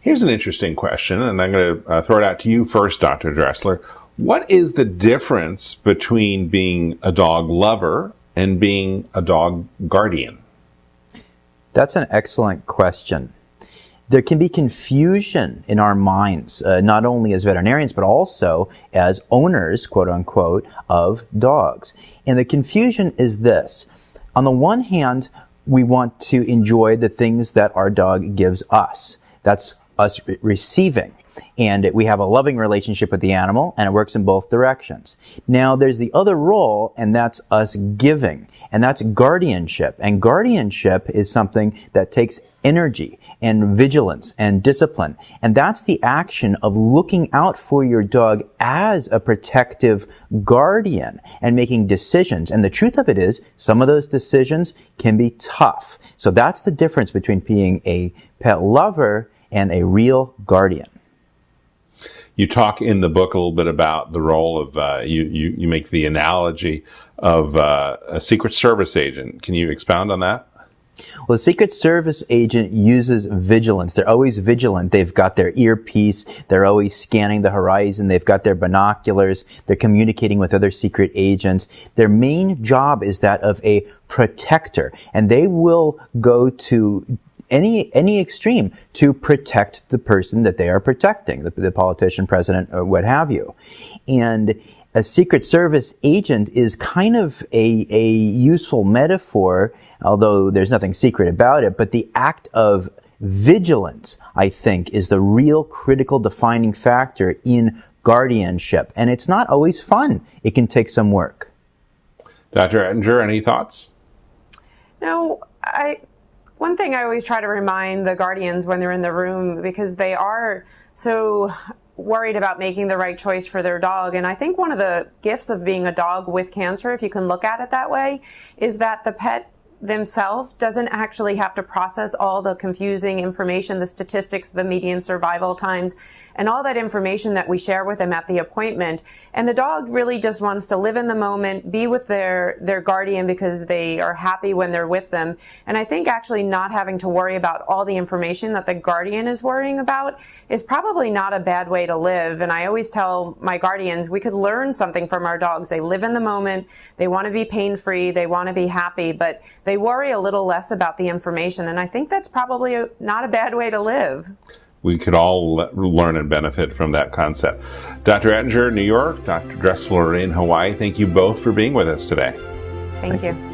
Here's an interesting question, and I'm going to throw it out to you first, Dr. Dressler. What is the difference between being a dog lover and being a dog guardian? That's an excellent question. There can be confusion in our minds, not only as veterinarians, but also as owners, quote unquote, of dogs. And the confusion is this. On the one hand, we want to enjoy the things that our dog gives us. That's us receiving. And we have a loving relationship with the animal, and it works in both directions. Now, there's the other role, and that's us giving, and that's guardianship. And guardianship is something that takes energy and vigilance and discipline. And that's the action of looking out for your dog as a protective guardian and making decisions. And the truth of it is, some of those decisions can be tough. So that's the difference between being a pet lover and a real guardian. You talk in the book a little bit about the role of, you make the analogy of a Secret Service agent. Can you expound on that? Well, the Secret Service agent uses vigilance. They're always vigilant. They've got their earpiece. They're always scanning the horizon. They've got their binoculars. They're communicating with other secret agents. Their main job is that of a protector, and they will go to any extreme to protect the person that they are protecting, the politician, president, or what have you. And a Secret Service agent is kind of a useful metaphor, although there's nothing secret about it, but the act of vigilance, I think, is the real critical defining factor in guardianship. And it's not always fun. It can take some work. Dr. Ettinger, any thoughts? No, one thing I always try to remind the guardians when they're in the room, because they are so worried about making the right choice for their dog. And I think one of the gifts of being a dog with cancer, if you can look at it that way, is that the pet themselves doesn't actually have to process all the confusing information, the statistics, the median survival times, and all that information that we share with them at the appointment. And the dog really just wants to live in the moment, be with their guardian because they are happy when they're with them. And I think actually not having to worry about all the information that the guardian is worrying about is probably not a bad way to live. And I always tell my guardians, we could learn something from our dogs. They live in the moment, they want to be pain-free, they want to be happy, but they worry a little less about the information, and I think that's probably not a bad way to live. We could all learn and benefit from that concept. Dr. Ettinger in New York, Dr. Dressler in Hawaii, thank you both for being with us today. Thank you.